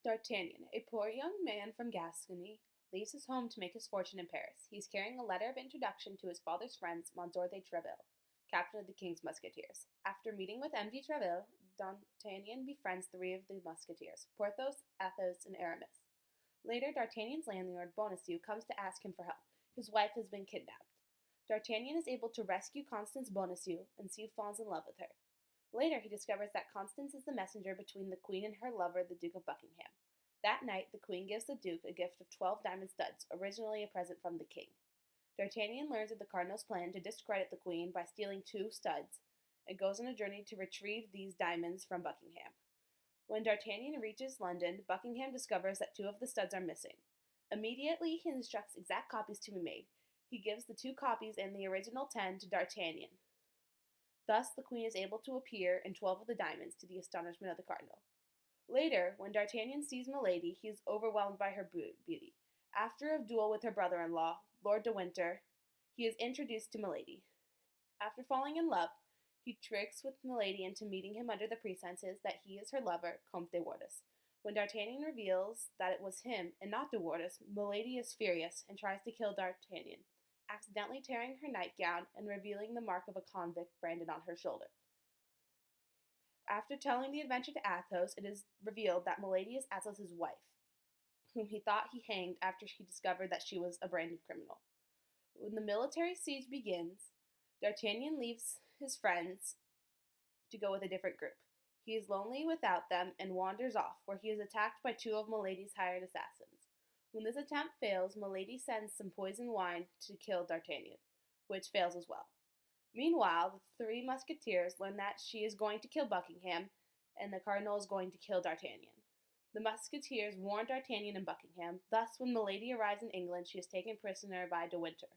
D'Artagnan, a poor young man from Gascony, leaves his home to make his fortune in Paris. He is carrying a letter of introduction to his father's friends, Monsieur de Treville, captain of the king's Musketeers. After meeting with M. de Treville, D'Artagnan befriends three of the Musketeers, Porthos, Athos, and Aramis. Later, D'Artagnan's landlord, Bonacieux, comes to ask him for help. His wife has been kidnapped. D'Artagnan is able to rescue Constance Bonacieux, and Sue falls in love with her. Later, he discovers that Constance is the messenger between the Queen and her lover, the Duke of Buckingham. That night, the Queen gives the Duke a gift of 12 diamond studs, originally a present from the King. D'Artagnan learns of the Cardinal's plan to discredit the Queen by stealing 2 studs, and goes on a journey to retrieve these diamonds from Buckingham. When D'Artagnan reaches London, Buckingham discovers that 2 of the studs are missing. Immediately, he instructs exact copies to be made. He gives the 2 copies and the original 10 to D'Artagnan. Thus, the Queen is able to appear in 12 of the diamonds, to the astonishment of the Cardinal. Later, when D'Artagnan sees Milady, he is overwhelmed by her beauty. After a duel with her brother-in-law, Lord de Winter, he is introduced to Milady. After falling in love, he tricks with Milady into meeting him under the pretenses that he is her lover, Comte de Wardes. When D'Artagnan reveals that it was him and not de Wardes, Milady is furious and tries to kill D'Artagnan, accidentally tearing her nightgown and revealing the mark of a convict branded on her shoulder. After telling the adventure to Athos, it is revealed that Milady is Athos's wife, whom he thought he hanged after he discovered that she was a branded criminal. When the military siege begins, D'Artagnan leaves his friends to go with a different group. He is lonely without them and wanders off, where he is attacked by 2 of Milady's hired assassins. When this attempt fails, Milady sends some poisoned wine to kill D'Artagnan, which fails as well. Meanwhile, the 3 Musketeers learn that she is going to kill Buckingham, and the Cardinal is going to kill D'Artagnan. The Musketeers warn D'Artagnan and Buckingham, thus when Milady arrives in England, she is taken prisoner by De Winter.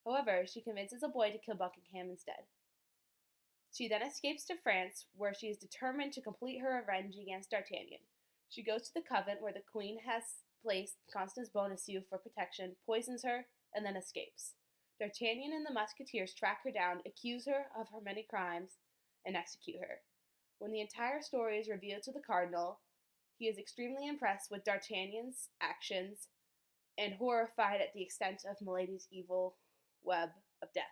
However, she convinces a boy to kill Buckingham instead. She then escapes to France, where she is determined to complete her revenge against D'Artagnan. She goes to the convent where the Queen has placed Constance Bonacieux for protection, poisons her, and then escapes. D'Artagnan and the Musketeers track her down, accuse her of her many crimes, and execute her. When the entire story is revealed to the Cardinal, he is extremely impressed with D'Artagnan's actions and horrified at the extent of Milady's evil web of death.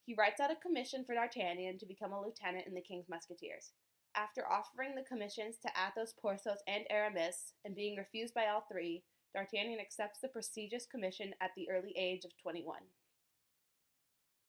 He writes out a commission for D'Artagnan to become a lieutenant in the King's Musketeers. After offering the commissions to Athos, Porthos, and Aramis, and being refused by all 3, D'Artagnan accepts the prestigious commission at the early age of 21.